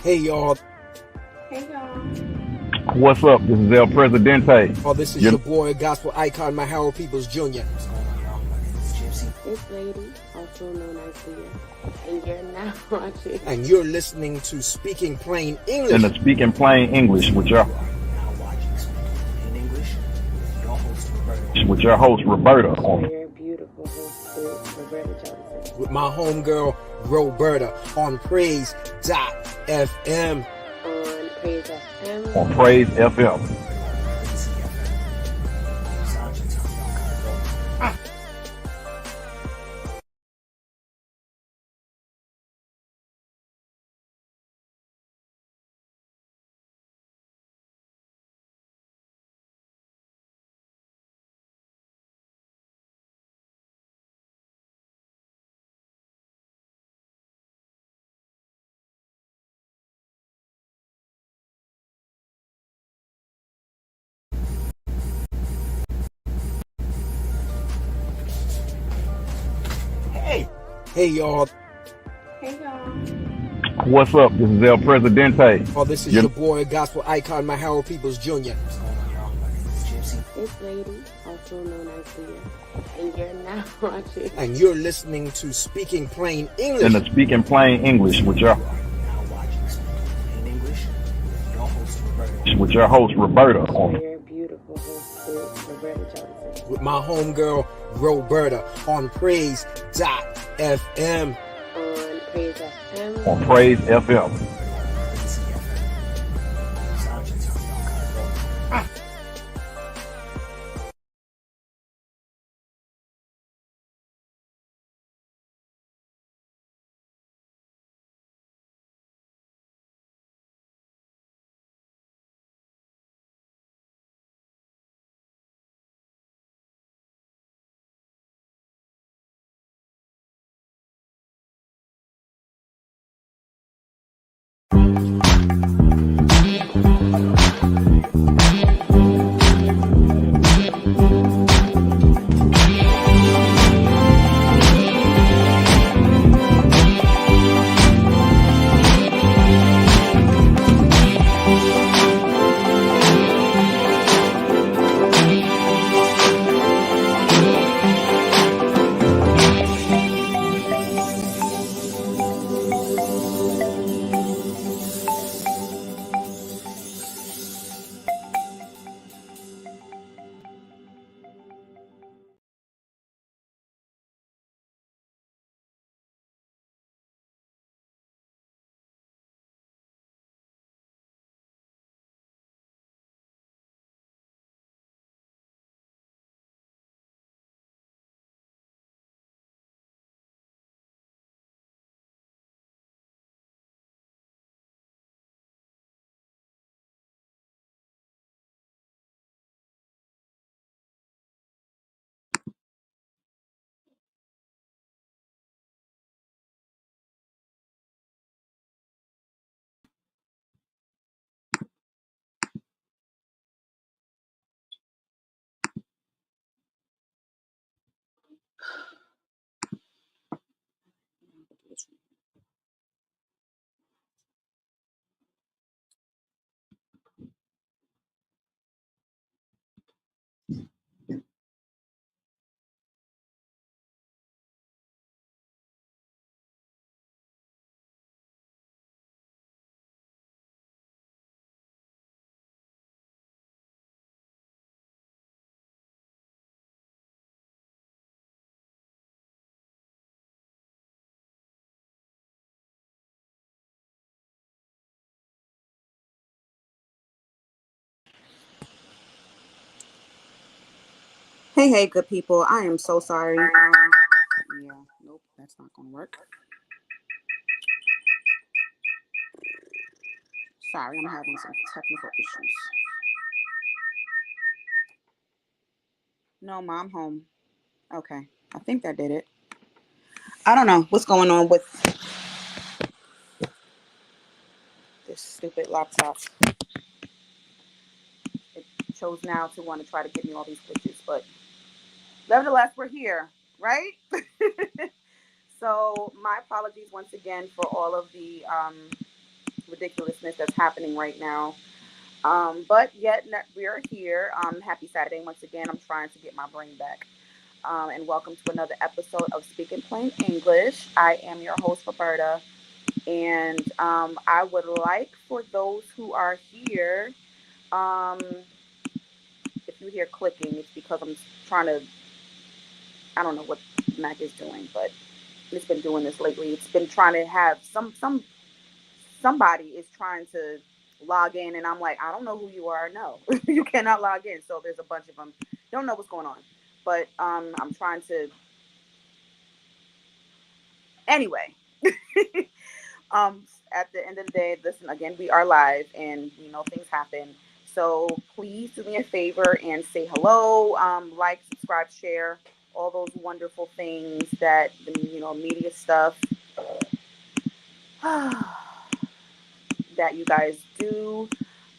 Hey y'all. Hey y'all. What's up? This is El Presidente. Oh, this is your boy, gospel icon, my Harold Peoples Jr. It's Lady, also known as Leah, and you're now watching. And you're listening to Speaking Plain English. And the Speaking Plain English with your host Roberta. Your beautiful host, Roberta Johnson. With my homegirl, Roberta, on Praise.fm. On Praise FM. On Praise FM. Hey y'all. Hey y'all. What's up? This is El Presidente. Oh, this is your boy, gospel icon, my Harold Peoples Jr. It's Lady, also known as Leah, and you're now watching. And you're listening to Speaking Plain English. And the Speaking Plain English with your host Roberta. Your beautiful host, Roberta Johnson. With my homegirl, Roberta, on Praise.fm. On Praise FM. On Praise FM. Hey, good people. I am so sorry. Yeah, nope, that's not going to work. Sorry, I'm having some technical issues. No, Mom, home. Okay, I think that did it. I don't know what's going on with this stupid laptop. It chose now to want to try to give me all these glitches, but nevertheless, we're here, right? So my apologies once again for all of the ridiculousness that's happening right now. But yet we are here. Happy Saturday once again. I'm trying to get my brain back. And welcome to another episode of Speaking Plain English. I am your host, Roberta, and I would like for those who are here, if you hear clicking, it's because I'm trying to, I don't know what Mac is doing, but it's been doing this lately. It's been trying to have somebody is trying to log in, and I'm like, I don't know who you are. No, you cannot log in. So there's a bunch of them. Don't know what's going on, but I'm trying to. Anyway, at the end of the day, listen again. We are live, and we know things happen. So please do me a favor and say hello, like, subscribe, share, all those wonderful things that media stuff that you guys do.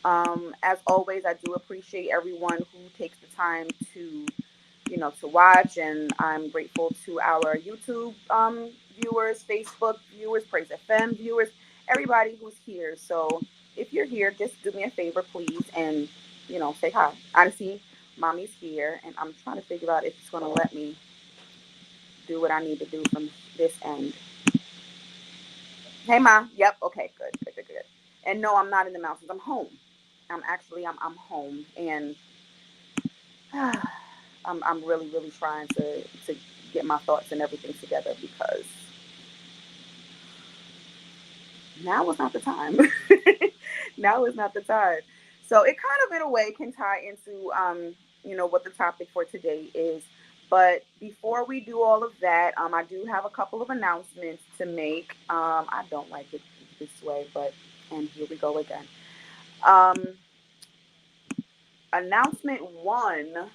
As always, I do appreciate everyone who takes the time to watch, and I'm grateful to our YouTube viewers, Facebook viewers, Praise FM viewers, everybody who's here. So if you're here, just do me a favor, please, and say hi. I see Mommy's here, and I'm trying to figure out if it's going to let me do what I need to do from this end. Hey, Ma. Yep. Okay. Good. And no, I'm not in the mountains. I'm home. I'm home, and I'm really trying to get my thoughts and everything together, because now is not the time. Now is not the time. So it kind of in a way can tie into what the topic for today is. But before we do all of that, I do have a couple of announcements to make. I don't like it this way, and here we go again. Announcement 1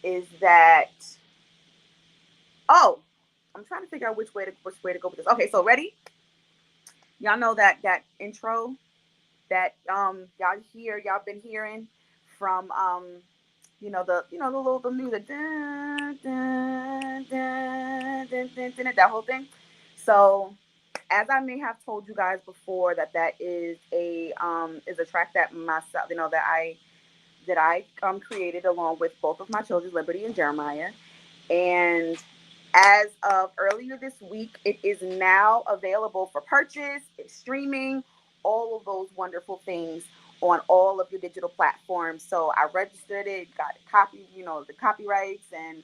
is that, I'm trying to figure out which way to go with this. Okay, so ready? Y'all know that intro that y'all been hearing from the music, dun, dun, dun, dun, dun, dun, that whole thing. So as I may have told you guys before, that is a track that myself, that I created along with both of my children, Liberty and Jeremiah. And as of earlier this week, it is now available for purchase. It's streaming, all of those wonderful things on all of your digital platforms. So I registered it, got a copy, the copyrights, and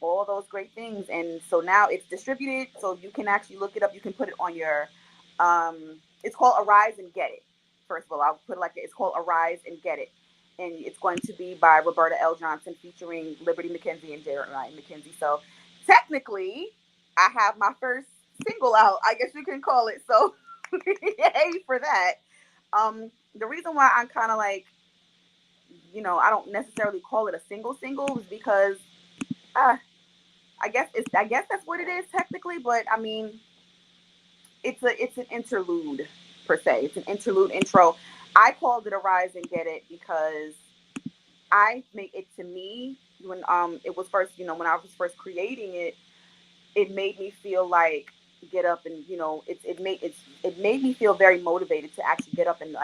all those great things. And so now it's distributed, so you can actually look it up. You can put it on your, it's called Arise and Get It. First of all, I'll put it it's called Arise and Get It. And it's going to be by Roberta L. Johnson, featuring Liberty McKenzie and Jeremiah McKenzie. So technically, I have my first single out, I guess you can call it. So yay for that. The reason why I'm kind of like, I don't necessarily call it a single is because I guess that's what it is technically, but I mean, it's an interlude per se. It's an interlude intro. I called it Arise and Get It because I make it, to me, when it was first, when I was first creating it, it made me feel like get up and it made me feel very motivated to actually get up and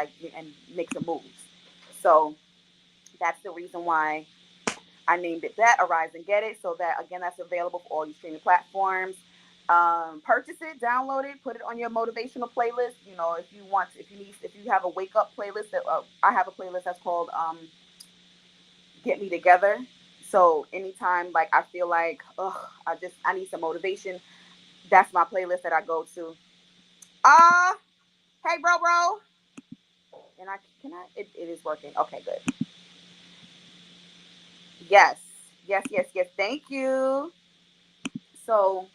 make some moves. So that's the reason why I named it that, Arise and Get It. So that, again, that's available for all your streaming platforms. Purchase it, download it, put it on your motivational playlist. If you have a wake up playlist, I have a playlist that's called Get Me Together. So anytime I feel like I need some motivation, that's my playlist that I go to. Hey bro. And it is working. Okay, good. Yes. Thank you. So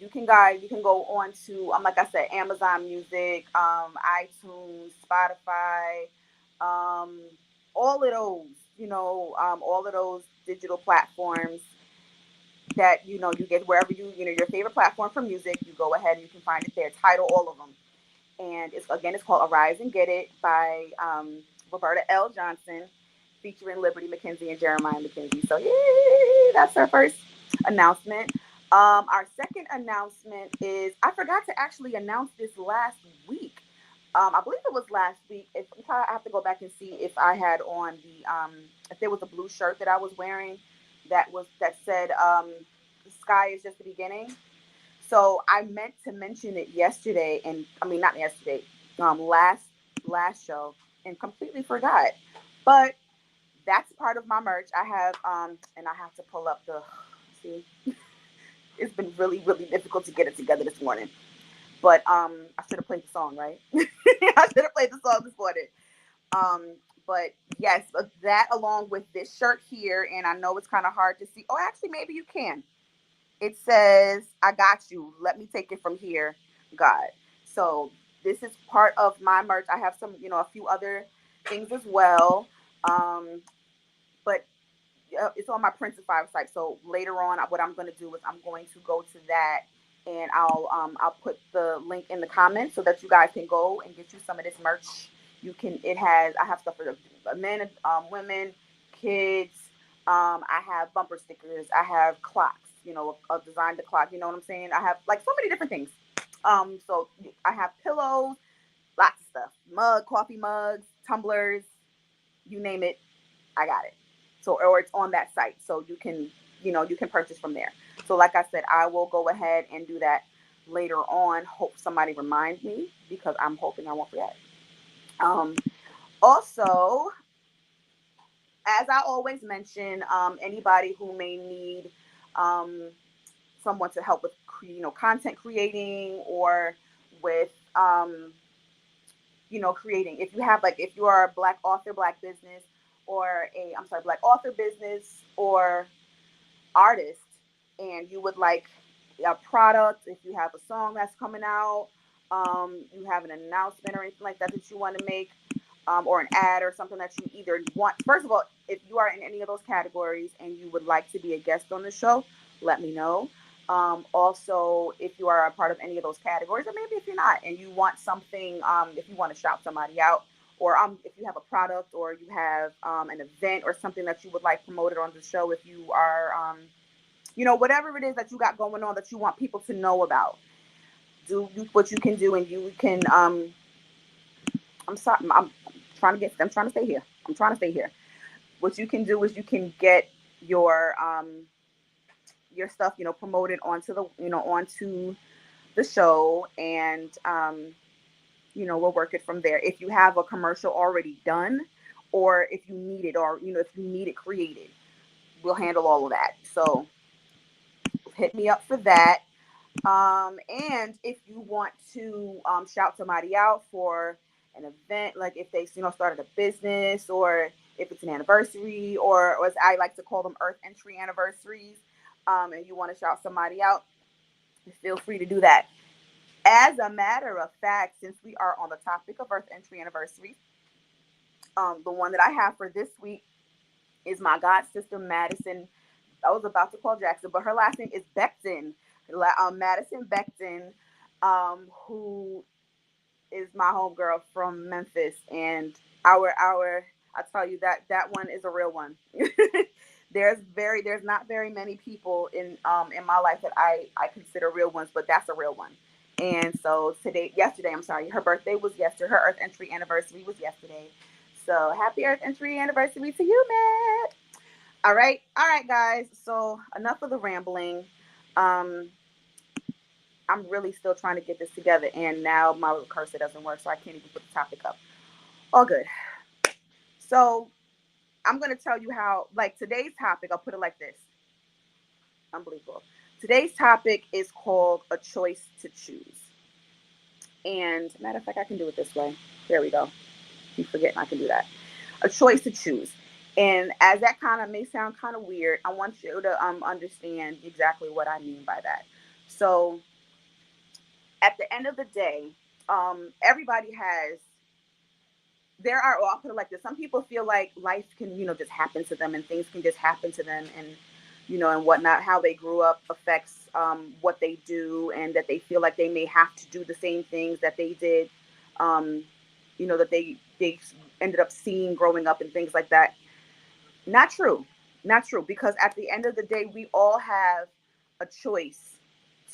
you can go on to, like I said, Amazon Music, iTunes, Spotify, all of those, all of those digital platforms that, you get wherever your favorite platform for music, you go ahead and you can find it there. Title all of them. And it's called Arise and Get It by Roberta L. Johnson, featuring Liberty McKenzie and Jeremiah McKenzie. So yay, that's our first announcement. Our second announcement is, I forgot to actually announce this last week. I believe it was last week. If I have to go back and see if I had on the if there was a blue shirt that I was wearing that said the sky is just the beginning. So I meant to mention it yesterday, and I mean not yesterday, last show, and completely forgot. But that's part of my merch. I have and I have to pull up the see. It's been really, really difficult to get it together this morning. But I should have played the song, right? I should have played the song this morning. But yes, that along with this shirt here, and I know it's kind of hard to see. Oh, actually, maybe you can. It says, "I got you. Let me take it from here, God." So this is part of my merch. I have some, a few other things as well. But it's on my Printify site. So later on, what I'm going to do is I'm going to go to that, and I'll put the link in the comments so that you guys can go and get you some of this merch. I have stuff for the men, women, kids. I have bumper stickers. I have clocks. A designed the clock. You know what I'm saying? I have like so many different things. So I have pillows, lots of stuff, coffee mugs, tumblers, you name it, I got it. So, or it's on that site, so you can purchase from there. So like I said, I will go ahead and do that later on. Hope somebody reminds me, because I'm hoping I won't forget. Also, as I always mention, anybody who may need someone to help with content creating, or with creating, if you are a Black author, Black business, or Black author, business, or artist, and you would like a product, if you have a song that's coming out, you have an announcement or anything like that you want to make, or an ad or something that you either want. First of all, if you are in any of those categories and you would like to be a guest on the show, let me know. Also, if you are a part of any of those categories, or maybe if you're not and you want something, if you want to shout somebody out, or if you have a product, or you have an event or something that you would like promoted on the show, if you are, whatever it is that you got going on that you want people to know about, do what you can do, and you can, I'm sorry, I'm trying to stay here. What you can do is you can get your stuff, promoted onto the show, and we'll work it from there. If you have a commercial already done, or if you need it, or if you need it created, we'll handle all of that. So hit me up for that. And if you want to shout somebody out for an event, like if they started a business, or if it's an anniversary, or as I like to call them, Earth Entry anniversaries, and you want to shout somebody out, feel free to do that. As a matter of fact, since we are on the topic of Earth Entry anniversaries, the one that I have for this week is my god sister Madison. I was about to call Jackson, but her last name is Becton. Madison Becton, who is my homegirl from Memphis, and I tell you that one is a real one. There's not very many people in my life that I consider real ones, but that's a real one. And so her birthday was yesterday. Her Earth Entry anniversary was yesterday. So happy Earth Entry anniversary to you, Matt. All right, guys. So enough of the rambling. I'm really still trying to get this together, and now my little cursor doesn't work, so I can't even put the topic up. All good. So I'm going to tell you how, like, today's topic, I'll put it like this. Unbelievable. Today's topic is called A Choice to Choose. And matter of fact, I can do it this way. There we go. Keep forgetting I can do that. A choice to choose. And as that kind of may sound kind of weird, I want you to understand exactly what I mean by that. So at the end of the day, everybody has, I'll put it like this. Some people feel like life can, just happen to them, and things can just happen to them, and, and whatnot. How they grew up affects what they do, and that they feel like they may have to do the same things that they did, that they ended up seeing growing up and things like that. Not true. Because at the end of the day, we all have a choice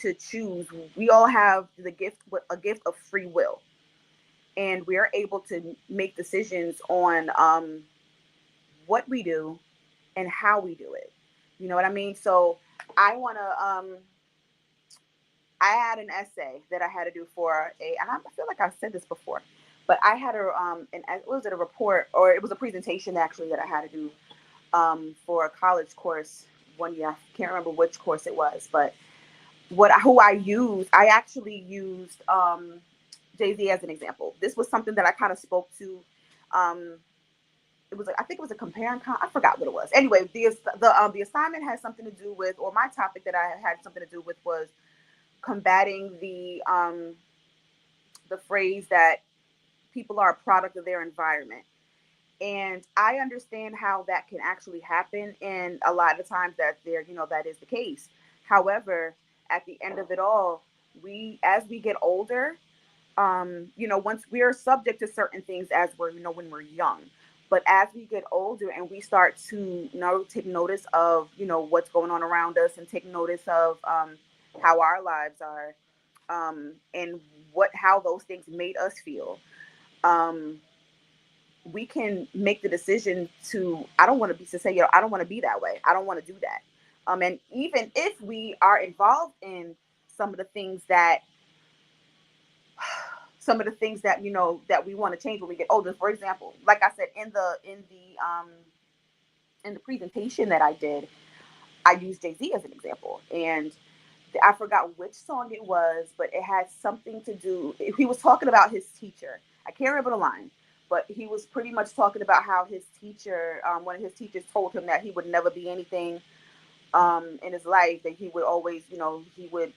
to choose. We all have a gift of free will. and we're able to make decisions on what we do and how we do it. You know what I mean? So I want to I had an essay that I had to do for and I feel like I've said this before, but I had was it a report, or it was a presentation actually that I had to do for a college course one year. I can't remember which course it was, but I actually used Jay-Z as an example. This was something that I kind of spoke to. I think it was a compare and I forgot what it was. Anyway, the assignment had something to do with, or my topic that I had something to do with was combating the phrase that people are a product of their environment. And I understand how that can actually happen, and a lot of times that that is the case. However, at the end of it all, as we get older, once we are subject to certain things as we're, when we're young, but as we get older and we start to take notice of, what's going on around us, and take notice of how our lives are, and how those things made us feel, we can make the decision to, I don't want to be that way. I don't want to do that. And even if we are involved in some of the things that that we want to change when we get older. For example, like I said, in the presentation that I did, I used Jay-Z as an example, and I forgot which song it was, but it had something to do. He was talking about his teacher. I can't remember the line, but he was pretty much talking about how his teacher, one of his teachers, told him that he would never be anything in his life. That he would always, he would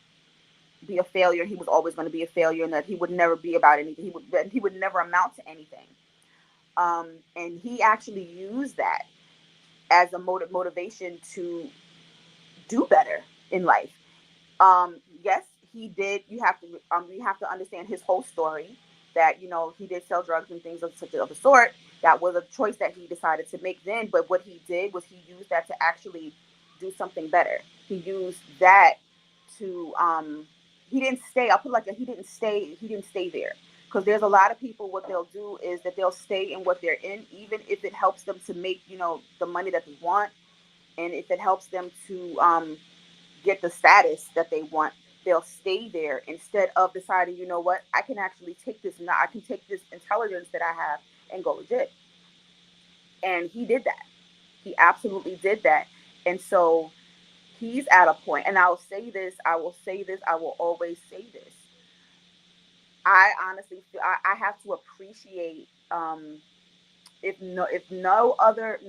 be a failure. He was always going to be a failure, and that he would never be about anything. He would never amount to anything. And he actually used that as a motivation to do better in life. Yes, he did. You have to understand his whole story. That he did sell drugs and things of the sort. That was a choice that he decided to make then. But what he did was he used that to actually do something better. He used that to he didn't stay. I'll put it like that. He didn't stay there. Because there's a lot of people, what they'll do is that they'll stay in what they're in, even if it helps them to make, the money that they want. And if it helps them to get the status that they want, they'll stay there instead of deciding, you know what, I can actually take this intelligence that I have and go legit. And he did that. He absolutely did that. And so he's at a point, and I will say this, I will always say this. I honestly feel I have to appreciate none other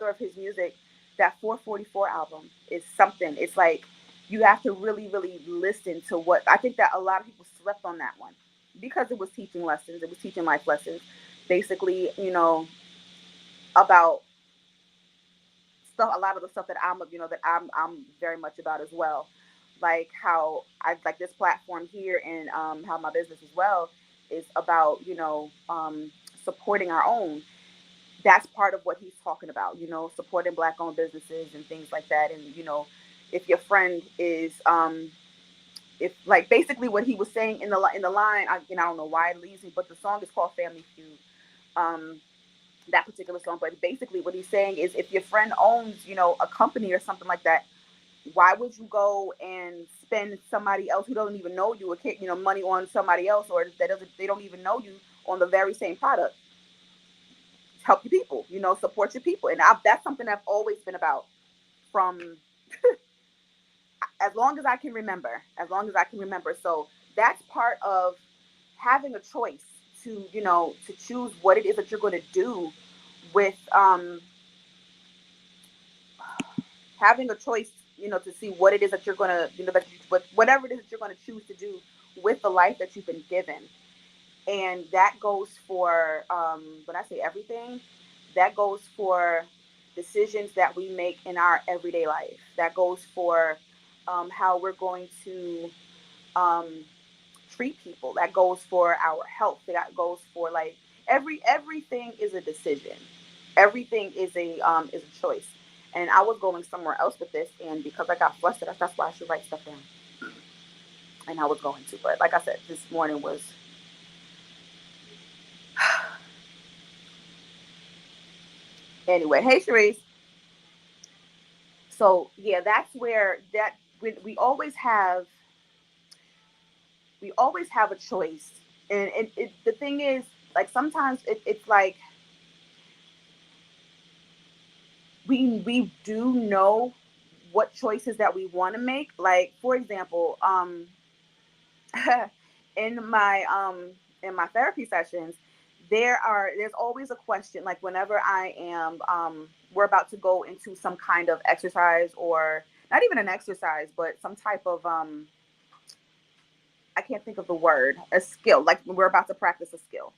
of his music. That 444 album is something. It's like you have to really, really listen to what I think that a lot of people slept on that one because it was teaching lessons. It was teaching life lessons, basically, about stuff. A lot of the stuff that I'm very much about as well. Like how I like this platform here, and how my business as well is about, supporting our own. That's part of what he's talking about, supporting Black-owned businesses and things like that. And, if your friend is, if like basically what he was saying in the line, I don't know why it leaves me, but the song is called Family Feud. That particular song, but basically what he's saying is if your friend owns, a company or something like that, why would you go and spend somebody else who doesn't even know you, money on somebody else, or they don't even know you, on the very same product? Help your people, support your people. And that's something I've always been about from as long as I can remember. So that's part of having a choice to choose what it is that you're going to do with having a choice, to see what it is that you're going to, whatever it is that you're going to choose to do with the life that you've been given. And that goes for, when I say everything, that goes for decisions that we make in our everyday life. That goes for how we're going to treat people. That goes for our health. That goes for like everything is a decision. Everything is a choice. And I was going somewhere else with this, and because I got flustered, that's why I should write stuff down. And I was going to, but like I said, this morning was Anyway, hey Sharice. So yeah, that's where that we always have a choice, and the thing is, like sometimes it's like we do know what choices that we want to make. Like for example, in my therapy sessions, there's always a question. Like whenever I am we're about to go into some kind of exercise, or not even an exercise, but some type of I can't think of the word, a skill. Like when we're about to practice a skill.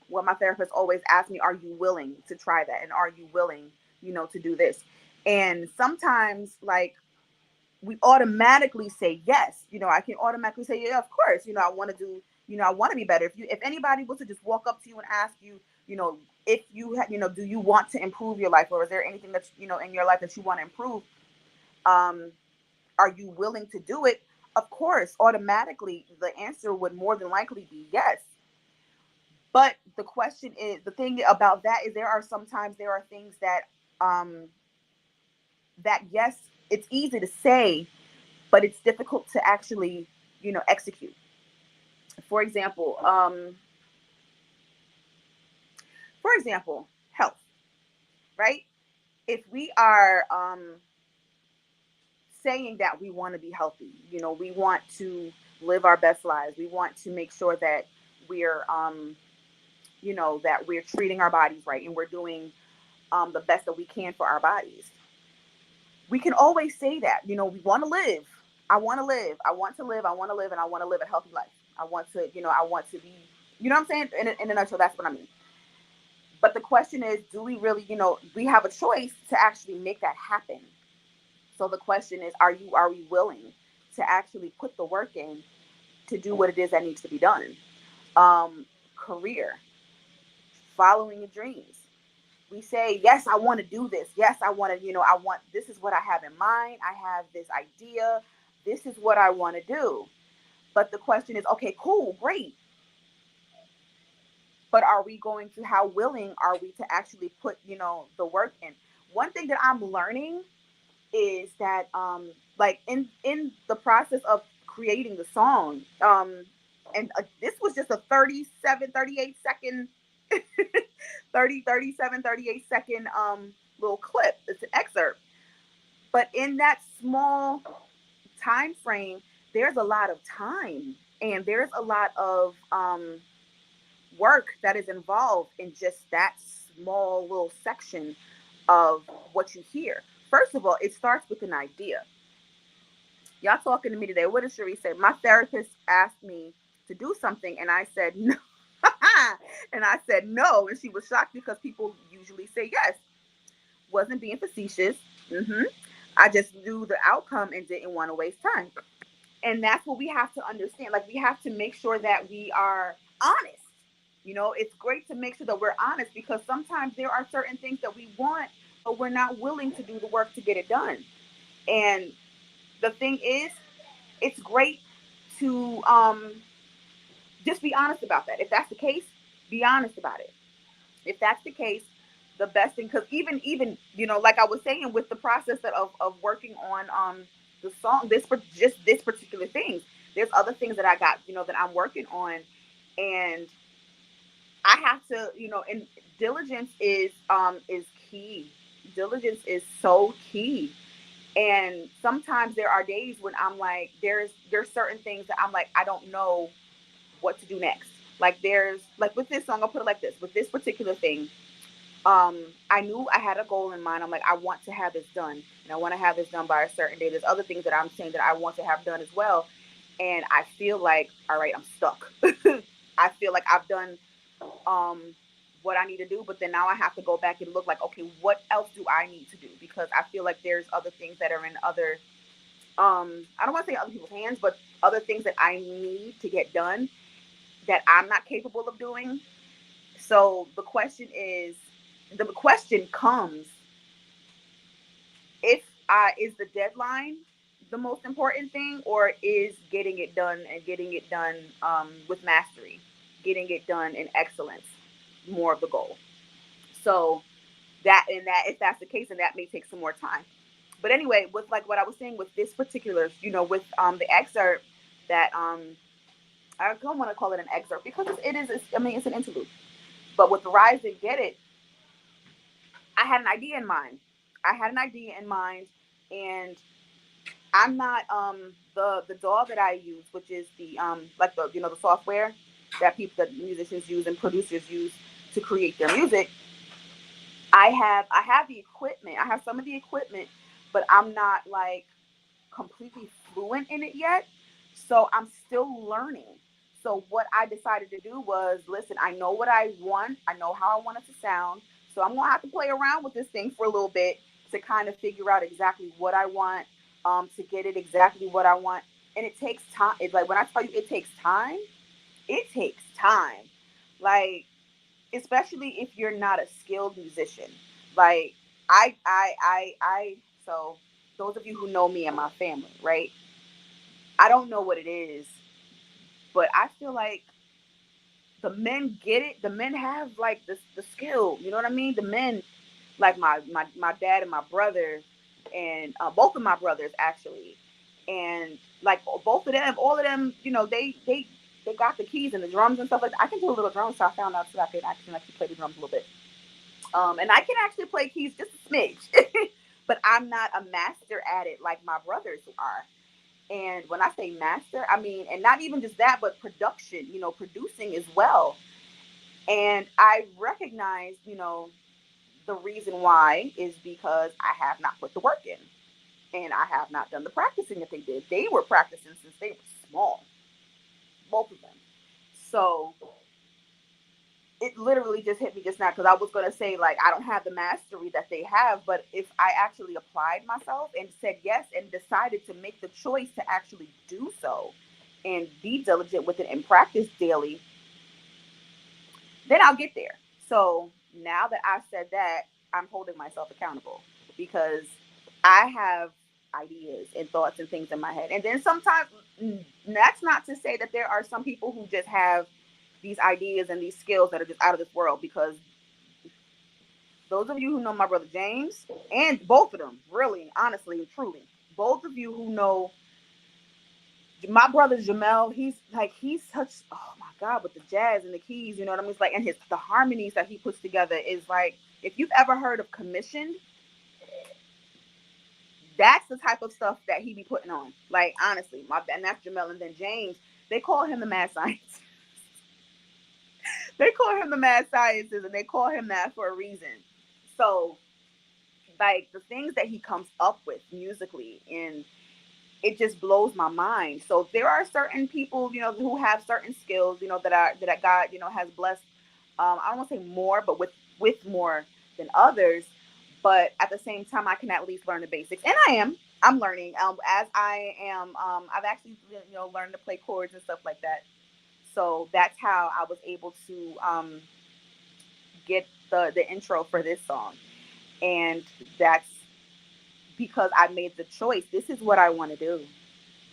What my therapist always asks me, are you willing to try that? And are you willing, to do this? And sometimes like we automatically say yes. I can automatically say, yeah, of course, I want to do, I want to be better. If anybody was to just walk up to you and ask you, if you do you want to improve your life, or is there anything that's, in your life that you want to improve? Are you willing to do it? Of course, automatically the answer would more than likely be yes. But the question is, the thing about that is there are things that yes, it's easy to say, but it's difficult to actually, execute. For example, health, right? If we are saying that we want to be healthy, we want to live our best lives, we want to make sure that we're, that we're treating our bodies right, and we're doing the best that we can for our bodies. We can always say that, we want to live. I want to live. I want to live. I want to live, and I want to live a healthy life. I want to, I want to be, what I'm saying? In a nutshell, that's what I mean. But the question is, do we really, we have a choice to actually make that happen. So the question is, are we willing to actually put the work in to do what it is that needs to be done? Career, following your dreams. We say, yes, I want to do this. Yes, I want to, this is what I have in mind. I have this idea. This is what I want to do. But the question is, okay, cool, great. But how willing are we to actually put, the work in? One thing that I'm learning is that, like in the process of creating the song, and this was just a 38 second 38 second little clip. It's an excerpt, but in that small time frame, there's a lot of time, and there's a lot of work that is involved in just that small little section of what you hear. First of all, it starts with an idea. Y'all talking to me today. What did Cherie say? My therapist asked me to do something, and I said no. And I said no, and she was shocked because people usually say yes. Wasn't being facetious. I just knew the outcome and didn't want to waste time. And that's what we have to understand. Like, we have to make sure that we are honest. It's great to make sure that we're honest, because sometimes there are certain things that we want, but we're not willing to do the work to get it done. And the thing is, it's great to just be honest about that. If that's the case, be honest about it. If that's the case, the best thing, because even like I was saying, with the process of working on the song, this particular thing, there's other things that I got, that I'm working on, and I have to, and diligence is key. Diligence is so key. And sometimes there are days when I'm like, there's certain things that I'm like, I don't know what to do next. Like with this song, I'll put it like this. With this particular thing, I knew I had a goal in mind. I'm like, I want to have this done, and I want to have this done by a certain day. There's other things that I'm saying that I want to have done as well. And I feel like, all right, I'm stuck. I feel like I've done what I need to do, but then now I have to go back and look like, okay, what else do I need to do? Because I feel like there's other things that are in other, I don't want to say other people's hands, but other things that I need to get done that I'm not capable of doing. So the question comes, is the deadline the most important thing, or is getting it done with mastery, getting it done in excellence more of the goal? So that if that's the case, then that may take some more time. But anyway, with like what I was saying with this particular, with the excerpt that I don't want to call it an excerpt because it's an interlude. But with Rise and Get It, I had an idea in mind. And I'm not the DAW that I use, which is the the software that musicians use and producers use to create their music. I have the equipment. I have some of the equipment, but I'm not like completely fluent in it yet. So I'm still learning. So what I decided to do was, listen, I know what I want. I know how I want it to sound. So I'm going to have to play around with this thing for a little bit to kind of figure out exactly what I want, to get it exactly what I want. And it takes time. It's like when I tell you it takes time. Like, especially if you're not a skilled musician. Like so those of you who know me and my family, right? I don't know what it is, but I feel like the men get it. The men have like the skill. You know what I mean? The men, like my dad and my brother, and both of my brothers actually, and like both of them, all of them, they got the keys and the drums and stuff like that. I can do a little drums, so I found out so I can actually play the drums a little bit. And I can actually play keys just a smidge, but I'm not a master at it like my brothers are. And when I say master, I mean, and not even just that, but production, producing as well. And I recognize, the reason why is because I have not put the work in, and I have not done the practicing that they did. They were practicing since they were small, both of them. So it literally just hit me just now, because I was going to say, like, I don't have the mastery that they have, but if I actually applied myself and said yes and decided to make the choice to actually do so and be diligent with it and practice daily, then I'll get there. So now that I said that, I'm holding myself accountable, because I have ideas and thoughts and things in my head. And then sometimes, that's not to say that there are some people who just have these ideas and these skills that are just out of this world, because those of you who know my brother James, and both of them, really, honestly and truly, both of you who know my brother Jamel, he's such, oh my God, with the jazz and the keys, you know what I mean? It's like, and the harmonies that he puts together is like, if you've ever heard of commissioned, that's the type of stuff that he be putting on. Like, honestly, and that's Jamel. And then James, they call him the mad scientist. They call him the mad scientist, and they call him that for a reason. So, like, the things that he comes up with musically, and it just blows my mind. So there are certain people, who have certain skills, that God, has blessed. I don't want to say more, but with more than others. But at the same time, I can at least learn the basics, and I'm learning. As I am, I've actually, learned to play chords and stuff like that. So that's how I was able to get the intro for this song, and that's because I made the choice. This is what I want to do.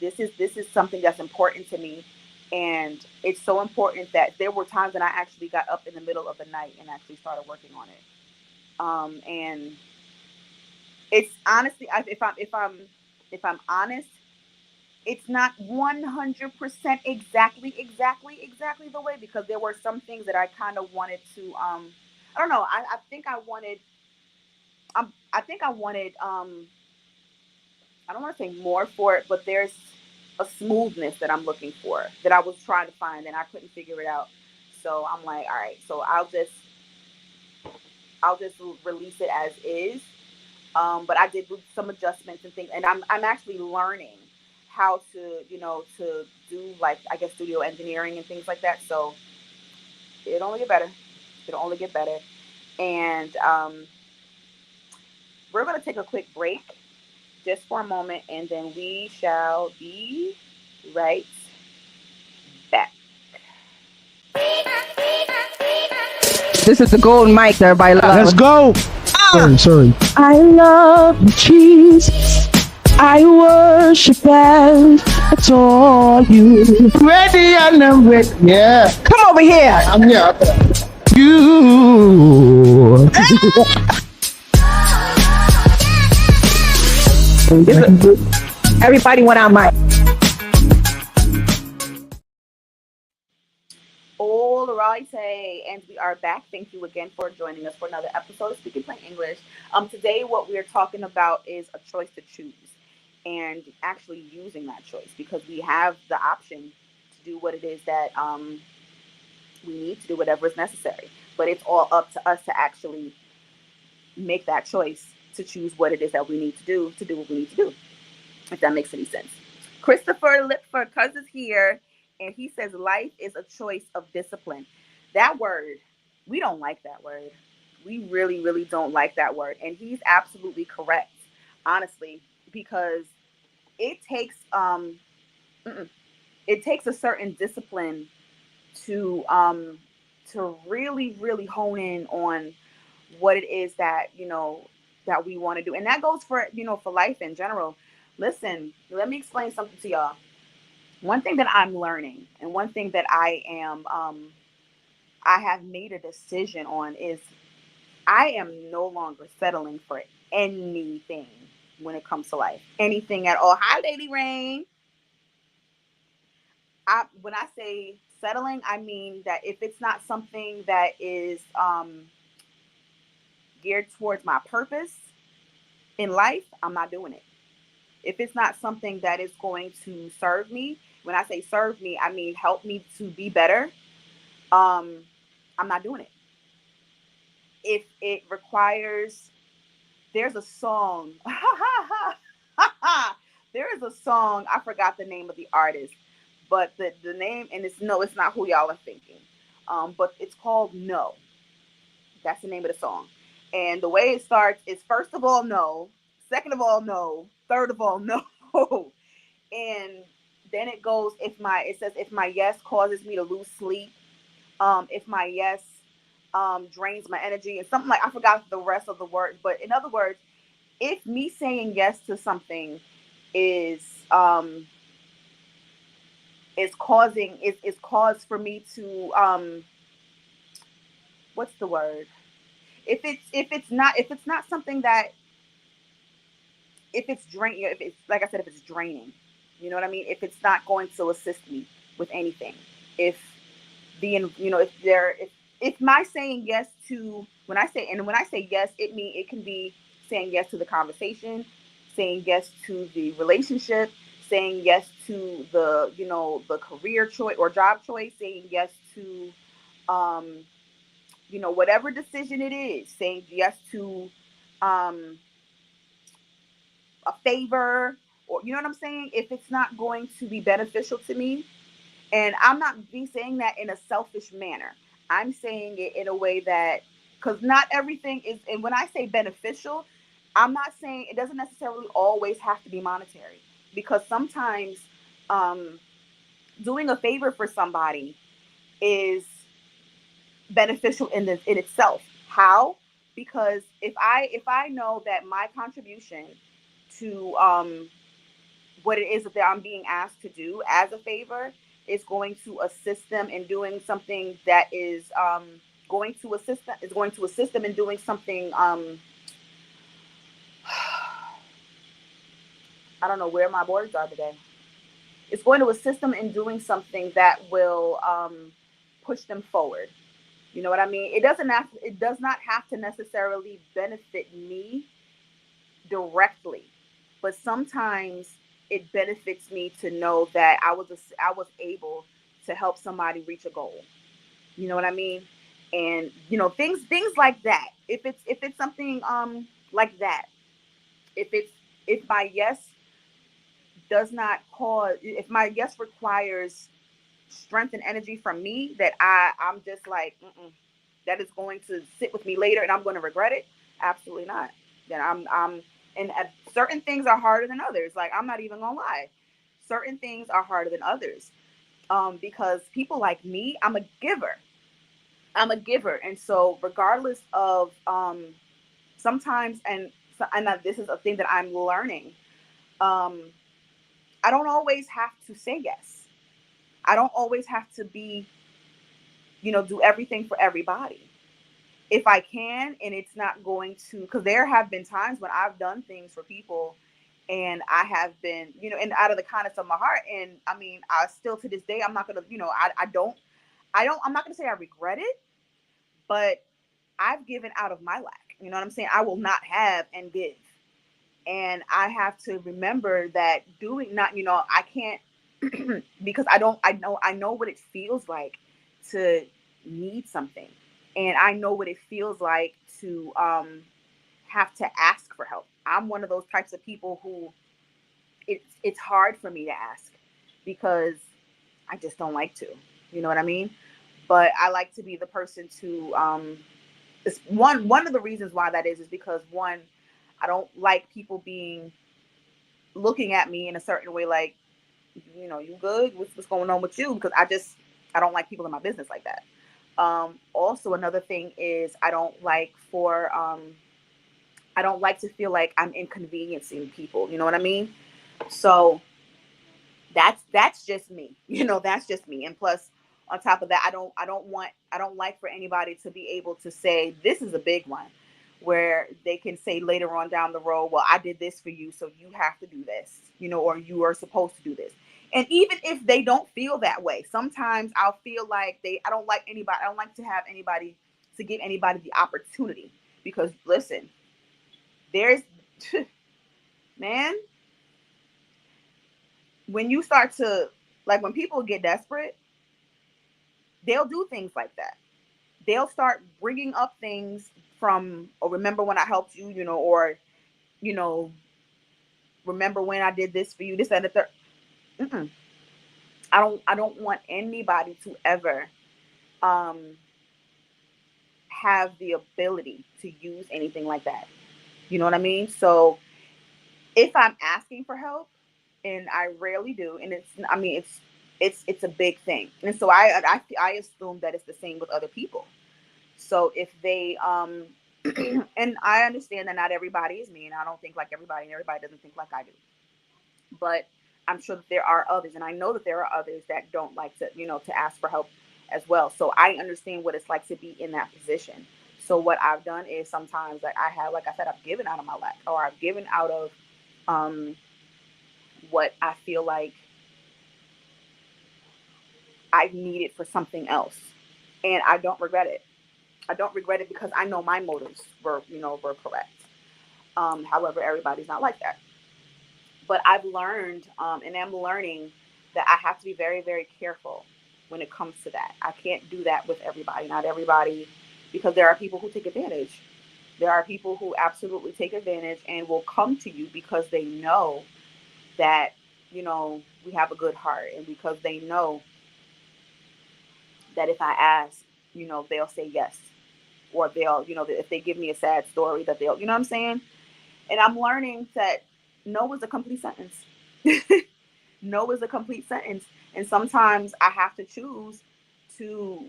This is something that's important to me, and it's so important that there were times when I actually got up in the middle of the night and actually started working on it. And it's honestly, if I'm honest, it's not 100% exactly the way, because there were some things that I kind of wanted to, I don't know. I think I wanted, I don't want to say more for it, but there's a smoothness that I'm looking for, that I was trying to find, and I couldn't figure it out. So I'm like, all right, so I'll just release it as is. But I did do some adjustments and things, and I'm actually learning how to, to do, like, I guess, studio engineering and things like that. So it'll only get better. And we're going to take a quick break just for a moment, and then we shall be right back. This is the golden mic that everybody loves. Let's go. Sorry. I love you, Jesus. I worship and adore you. Ready and I'm ready. Yeah. Come over here. I'm here. You. Everybody went out mic. All right, and we are back. Thank you again for joining us for another episode of Speaking Plain English. Today, what we're talking about is a choice to choose and actually using that choice, because we have the option to do what it is that we need to do, whatever is necessary. But it's all up to us to actually make that choice to choose what it is that we need to do what we need to do, if that makes any sense. Christopher Lipford Cuz is here, and he says life is a choice of discipline. That word, we don't like that word. We really, really don't like that word. And he's absolutely correct, honestly, because it takes a certain discipline to really, really hone in on what it is that, that we want to do. And that goes for, for life in general. Listen, let me explain something to y'all. One thing that I'm learning, and one thing that I have made a decision on, is I am no longer settling for anything when it comes to life. Anything at all. Hi, Lady Rain. When I say settling, I mean that if it's not something that is geared towards my purpose in life, I'm not doing it. If it's not something that is going to serve me, when I say serve me, I mean help me to be better, I'm not doing it. If it requires, there's a song, there is a song, I forgot the name of the artist, but the name, and it's not who y'all are thinking, but it's called No. That's the name of the song. And the way it starts is, first of all, no. Second of all, no. Third of all, no. And then it goes, if my yes causes me to lose sleep, if my yes drains my energy, and something like, I forgot the rest of the words, but in other words, if me saying yes to something is cause for me to what's the word? If it's not something that, if it's draining, if it's, like I said, if it's draining, you know what I mean? If it's not going to assist me with anything, if my saying yes to, when I say yes, it can be saying yes to the conversation, saying yes to the relationship, saying yes to the, the career choice or job choice, saying yes to, whatever decision it is, saying yes to, a favor, or, you know what I'm saying? If it's not going to be beneficial to me, and I'm not saying that in a selfish manner, I'm saying it in a way that, because not everything is, and when I say beneficial, I'm not saying it doesn't necessarily always have to be monetary, because sometimes doing a favor for somebody is beneficial in itself. How? Because if I know that my contribution to what it is that I'm being asked to do as a favor is going to assist them in doing something that is going to assist them in doing something, I don't know where my words are today. It's going to assist them in doing something that will push them forward. You know what I mean? It does not have to necessarily benefit me directly, but sometimes it benefits me to know that I was able to help somebody reach a goal. You know what I mean? And things like that. If it's something like that, if my yes does not cause, if my yes requires strength and energy from me, that I'm just like, that is going to sit with me later and I'm going to regret it, absolutely not. Then I'm and certain things are harder than others. Like, I'm not even gonna lie, certain things are harder than others, because people like me, I'm a giver, and so regardless of sometimes, and this is a thing that I'm learning, I don't always have to say yes. I don't always have to be, do everything for everybody. If I can, and it's not going to, because there have been times when I've done things for people And I have been, and out of the kindness of my heart. And I mean, I still to this day, I'm not gonna, I'm not gonna say I regret it, but I've given out of my lack. You know what I'm saying? I will not have and give. And I have to remember that I can't because I know what it feels like to need something. And I know what it feels like to have to ask for help. I'm one of those types of people who it's hard for me to ask because I just don't like to. You know what I mean? But I like to be the person to it's one of the reasons why that is because one, I don't like people looking at me in a certain way like, you good? What's going on with you? Because I don't like people in my business like that. Also, another thing is I don't like to feel like I'm inconveniencing people. You know what I mean? So that's just me. That's just me. And plus, on top of that, I don't like for anybody to be able to say, this is a big one, where they can say later on down the road, well, I did this for you, so you have to do this, or you are supposed to do this. And even if they don't feel that way, sometimes I'll feel like I don't like to give anybody the opportunity, because listen, there's, man, when you start to, like, when people get desperate, they'll do things like that. They'll start bringing up things from, or remember when I helped you, or, remember when I did this for you, this, that, and the third. Mm-mm. I don't want anybody to ever have the ability to use anything like that. You know what I mean? So if I'm asking for help, and I rarely do, and it's a big thing. And so I assume that it's the same with other people. So if they and I understand that not everybody is me, and I don't think like everybody, and everybody doesn't think like I do. But I'm sure that there are others, and I know that there are others that don't like to, to ask for help as well. So I understand what it's like to be in that position. So what I've done is sometimes, like like I said, I've given out of my lack, or I've given out of what I feel like I needed for something else. And I don't regret it. I don't regret it because I know my motives were correct. However, everybody's not like that. But I've learned, and I'm learning, that I have to be very, very careful when it comes to that. I can't do that with everybody. Not everybody, because there are people who take advantage. There are people who absolutely take advantage and will come to you because they know that, we have a good heart, and because they know that if I ask, they'll say yes, or they'll, if they give me a sad story, that they'll, you know what I'm saying? And I'm learning that no is a complete sentence. No is a complete sentence. And sometimes I have to choose to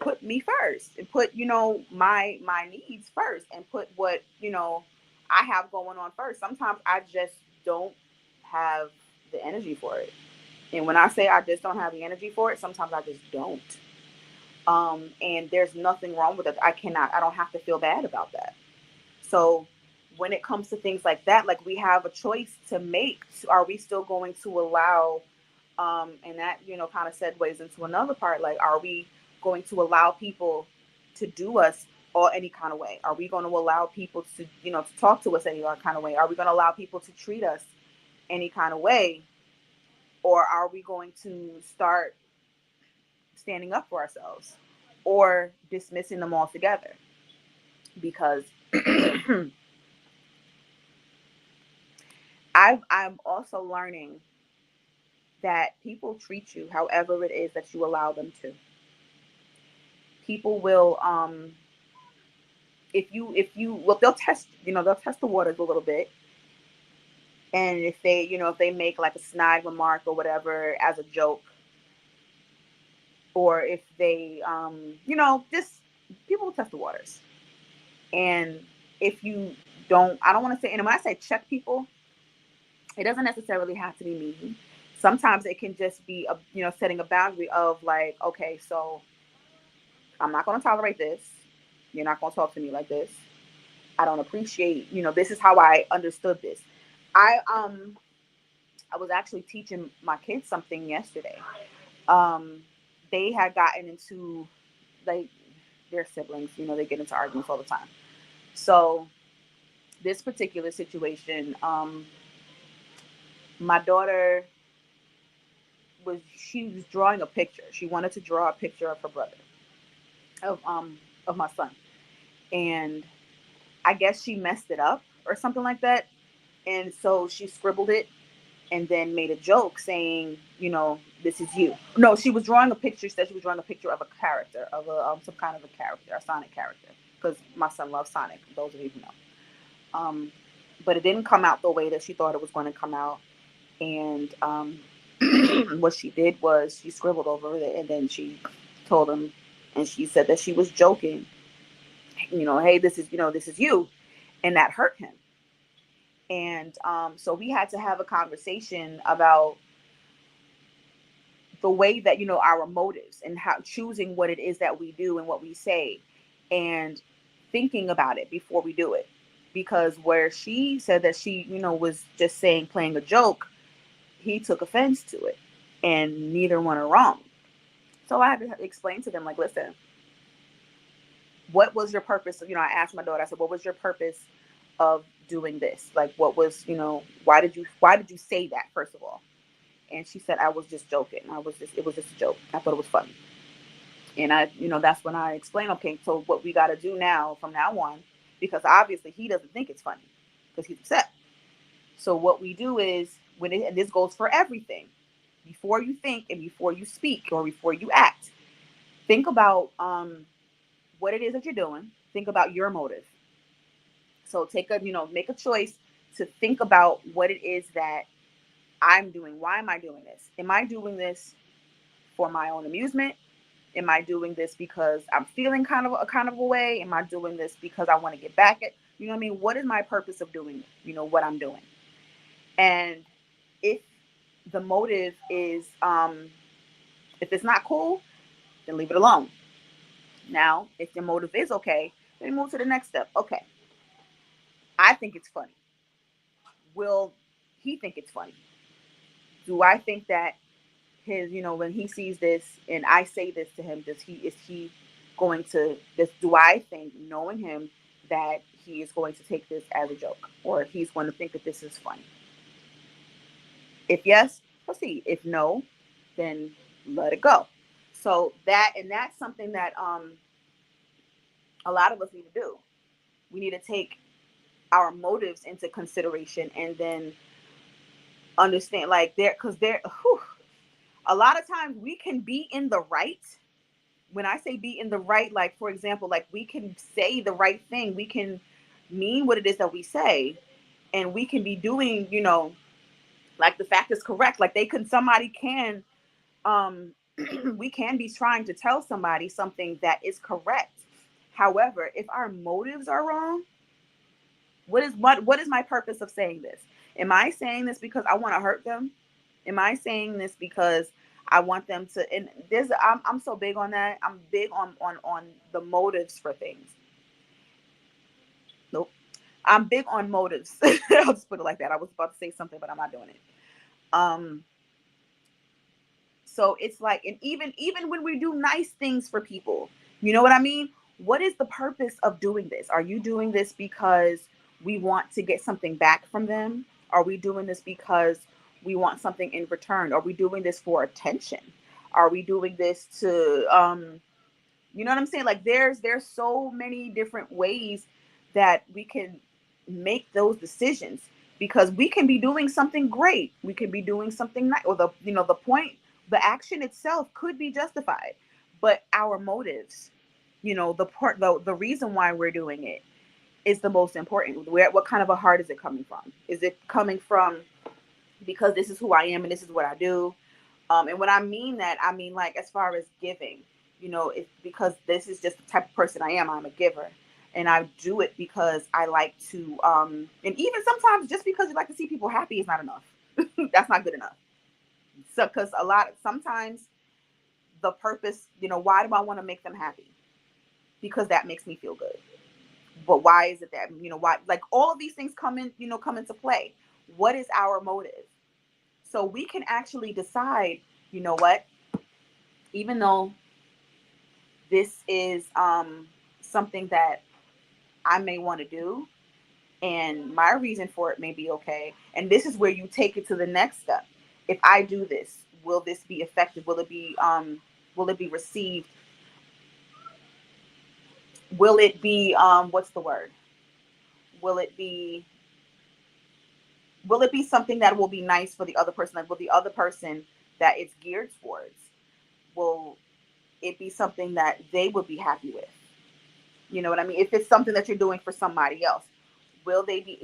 put me first, and put, my needs first, and put what, I have going on first. Sometimes I just don't have the energy for it. And when I say I just don't have the energy for it, sometimes I just don't. And there's nothing wrong with it. I don't have to feel bad about that. So when it comes to things like that, like, we have a choice to make. Are we still going to allow, and that, kind of segues into another part, like, are we going to allow people to do us or any kind of way? Are we going to allow people to, to talk to us any kind of way? Are we going to allow people to treat us any kind of way? Or are we going to start standing up for ourselves, or dismissing them altogether? Because I'm also learning that people treat you however it is that you allow them to. People will, they'll test the waters a little bit. And if they make like a snide remark or whatever as a joke, or if they, just, people will test the waters. And if you don't, I don't want to say, and when I say check people, it doesn't necessarily have to be mean. Sometimes it can just be, setting a boundary of like, okay, so I'm not going to tolerate this. You're not going to talk to me like this. I don't appreciate, this is how I understood this. I was actually teaching my kids something yesterday. They had gotten into, like, their siblings, you know, they get into arguments all the time. So this particular situation, my daughter was drawing a picture. She wanted to draw a picture of her brother, of my son. And I guess she messed it up or something like that. And so she scribbled it and then made a joke saying, you know, this is you. No, she was drawing a picture. She said she was drawing a picture of a character, of some kind of a character, a Sonic character, because my son loves Sonic, those of you who know. But it didn't come out the way that she thought it was going to come out. And what she did was she scribbled over it, and then she told him, and she said that she was joking, you know, hey, this is you. And that hurt him. And so we had to have a conversation about the way that, you know, our motives and how choosing what it is that we do and what we say and thinking about it before we do it. Because where she said that she, you know, was just playing a joke, he took offense to it, and neither one are wrong. So I had to explain to them, like, listen, what was your purpose? You know, I asked my daughter, I said, what was your purpose of doing this? Like, what was, you know, why did you say that, first of all? And she said, I was just joking. It was just a joke. I thought it was funny. And I, you know, that's when I explained, okay, so what we got to do now, from now on, because obviously he doesn't think it's funny because he's upset. So what we do is, and this goes for everything, before you think and before you speak or before you act, think about what it is that you're doing. Think about your motive. So make a choice to think about what it is that I'm doing. Why am I doing this? Am I doing this for my own amusement? Am I doing this because I'm feeling kind of a way? Am I doing this because I want to get back at, you know what I mean? What is my purpose of doing, you know, what I'm doing? And if the motive is, if it's not cool, then leave it alone. Now, if your motive is okay, then move to the next step. Okay, I think it's funny. Will he think it's funny? Do I think that his, you know, when he sees this and I say this to him, do I think, knowing him, that he is going to take this as a joke, or he's going to think that this is funny? If yes, proceed. If no, then let it go. So that's something that a lot of us need to do. We need to take our motives into consideration and then understand, like, a lot of times we can be in the right. When I say be in the right, like, for example, like, we can say the right thing, we can mean what it is that we say, and we can be doing, you know, like, the fact is correct. Like, we can be trying to tell somebody something that is correct. However, if our motives are wrong, what is my purpose of saying this? Am I saying this because I want to hurt them? Am I saying this because I want them to? And I'm so big on that. I'm big on the motives for things. Nope. I'm big on motives. I'll just put it like that. I was about to say something, but I'm not doing it. So it's like, and even when we do nice things for people, you know what I mean? What is the purpose of doing this? Are you doing this because we want to get something back from them? Are we doing this because we want something in return? Are we doing this for attention? Are we doing this to, you know what I'm saying? Like, there's so many different ways that we can make those decisions, because we can be doing something great. We can be doing something nice, or the action itself could be justified, but our motives, you know, the reason why we're doing it is the most important. What kind of a heart is it coming from? Is it coming from because this is who I am and this is what I do? And when I mean that, I mean, like, as far as giving, you know, it's because this is just the type of person I am. I'm a giver, and I do it because I like to, and even sometimes just because you like to see people happy is not enough. That's not good enough. So, because sometimes the purpose, you know, why do I want to make them happy? Because that makes me feel good. But why is it that, you know, why, like, all of these things come into play. What is our motive? So we can actually decide, you know what, even though this is something that I may want to do, and my reason for it may be okay. And this is where you take it to the next step. If I do this, will this be effective? Will it be received? Will it be what's the word? Will it be something that will be nice for the other person? Like, will the other person that it's geared towards, will it be something that they would be happy with? You know what I mean? If it's something that you're doing for somebody else, will they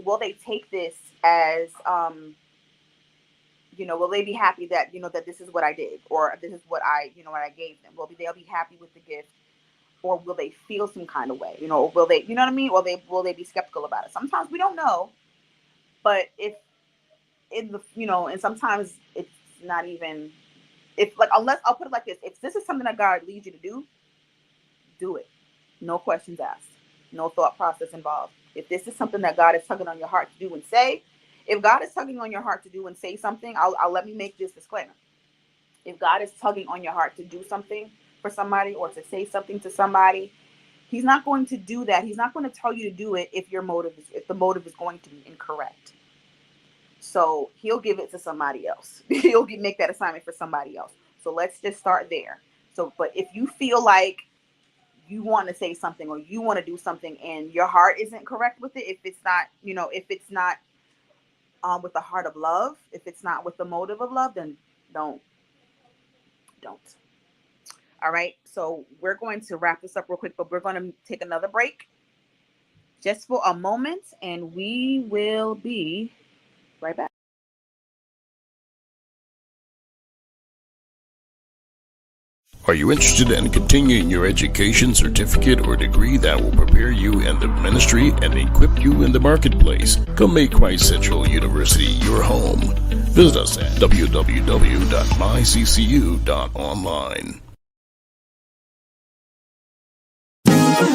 take this as will they be happy that that this is what I did, or this is what I what I gave them? They'll be happy with the gift, or will they feel some kind of way? Or will they, you know what I mean? Or will they be skeptical about it? Sometimes we don't know, but if in the and sometimes it's not even, unless, I'll put it like this: if this is something that God leads you to do it. No questions asked, no thought process involved. If this is something that God is tugging on your heart to do and say, if God is tugging on your heart to do and say something, I'll let me make this disclaimer. If God is tugging on your heart to do something for somebody or to say something to somebody, he's not going to do that. He's not going to tell you to do it if the motive is going to be incorrect. So he'll give it to somebody else. He'll make that assignment for somebody else. So let's just start there. So, but if you feel like you want to say something or you want to do something and your heart isn't correct with it, if it's not with the heart of love, if it's not with the motive of love, then don't. All right. So we're going to wrap this up real quick, but we're going to take another break just for a moment, and we will be right back. Are you interested in continuing your education, certificate, or degree that will prepare you in the ministry and equip you in the marketplace? Come make Christ Central University your home. Visit us at www.myccu.online.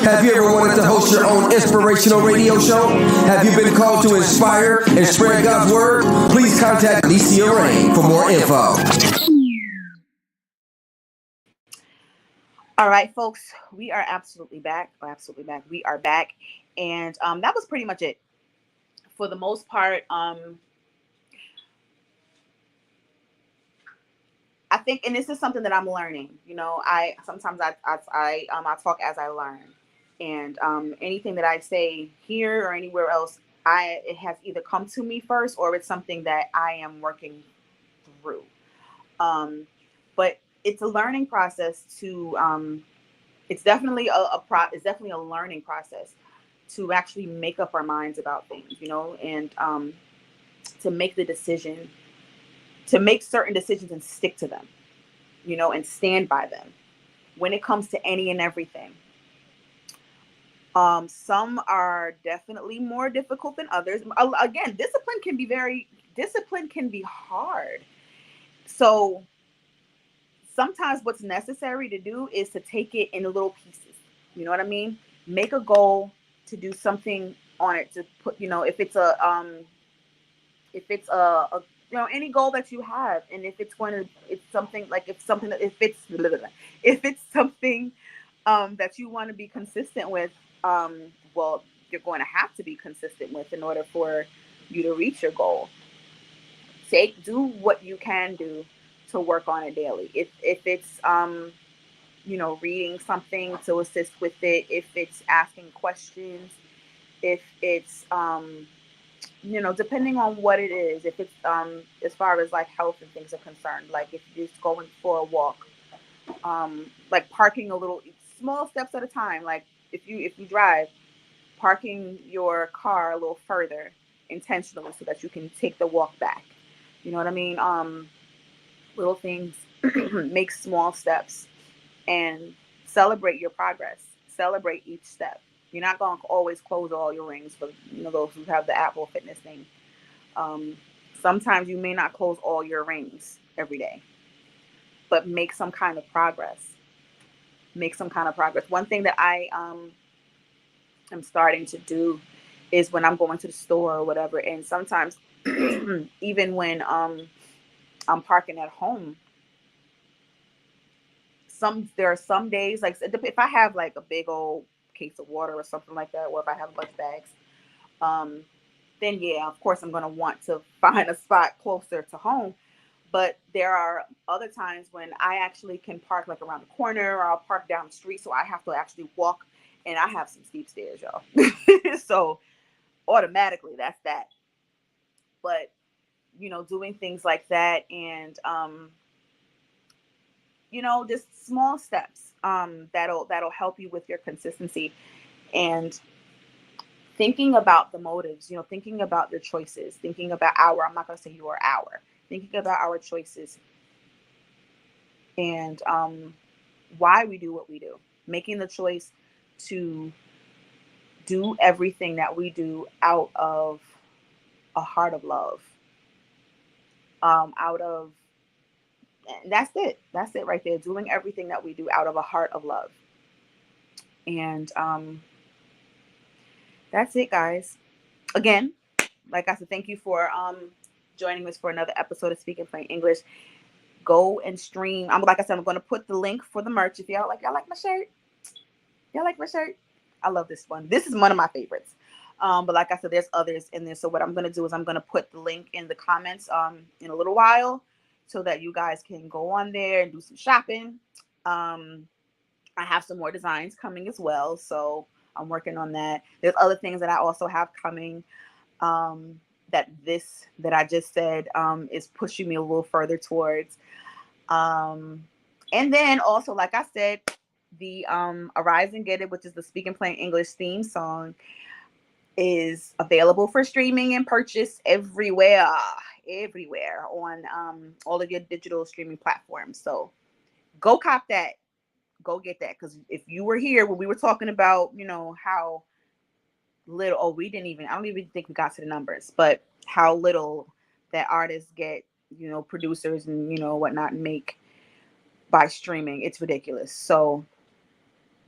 Have you ever wanted to host your own inspirational radio show? Have you been called to inspire and spread God's word? Please contact Alicia Rain for more info. All right, folks, we are absolutely back. We are back. And that was pretty much it. For the most part, I think, and this is something that I'm learning. I sometimes I talk as I learn. And anything that I say here or anywhere else, it has either come to me first or it's something that I am working through. But it's a learning process to it's definitely a learning process to actually make up our minds about things, and to make certain decisions and stick to them, and stand by them when it comes to any and everything. Some are definitely more difficult than others. Again, discipline can be hard. So sometimes what's necessary to do is to take it in little pieces. You know what I mean? Make a goal to do something on it, to put, if it's any goal that you have, and if it's something that you want to be consistent with, well, you're going to have to be consistent with in order for you to reach your goal. Do what you can do to work on it daily. If it's reading something to assist with it, if it's asking questions, if it's depending on what it is, if it's as far as like health and things are concerned, like if you're just going for a walk, like parking a little small steps at a time, like if you drive, parking your car a little further intentionally so that you can take the walk back. You know what I mean? Little things, make small steps, and celebrate your progress. Celebrate each step. You're not going to always close all your rings for those who have the Apple Fitness thing. Sometimes you may not close all your rings every day, but make some kind of progress. One thing that I am starting to do is when I'm going to the store or whatever. And sometimes even when I'm parking at home, there are some days, like if I have like a big old case of water or something like that, or if I have a bunch of bags, then yeah, of course I'm going to want to find a spot closer to home. But there are other times when I actually can park like around the corner, or I'll park down the street, so I have to actually walk, and I have some steep stairs, y'all. So automatically that's that. But you know, doing things like that, and you know, just small steps that'll help you with your consistency, and thinking about the motives, you know, thinking about your choices, thinking about I'm not going to say your thinking about our choices, and why we do what we do, making the choice to do everything that we do out of a heart of love, and that's it right there, doing everything that we do out of a heart of love. And that's it, guys. Again, like I said, thank you for joining us for another episode of Speaking Plain English. Go and stream. Like I said, I'm going to put the link for the merch. If y'all like my shirt, I love this one. This is one of my favorites. But like I said, there's others in there. So what I'm going to do is I'm going to put the link in the comments in a little while, so that you guys can go on there and do some shopping. I have some more designs coming as well, so I'm working on that. There's other things that I also have coming that I just said is pushing me a little further towards. And then also, like I said, the Arise and Get It, which is the Speaking Plain English theme song, is available for streaming and purchase everywhere on all of your digital streaming platforms. So go cop that, go get that, because if you were here when we were talking about, you know, how little, I don't even think we got to the numbers, but how little that artists get, you know, producers and, you know, whatnot, make by streaming. It's ridiculous. So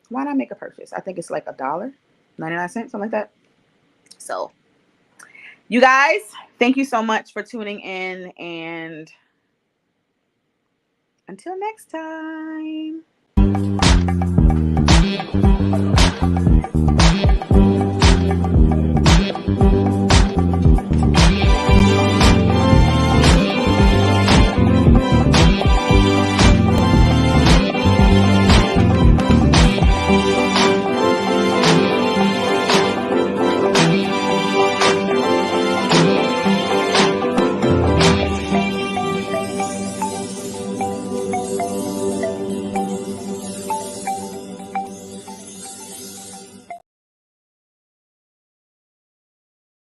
why not make a purchase? I think it's like $1.99, something like that. So you guys, thank you so much for tuning in, and until next time.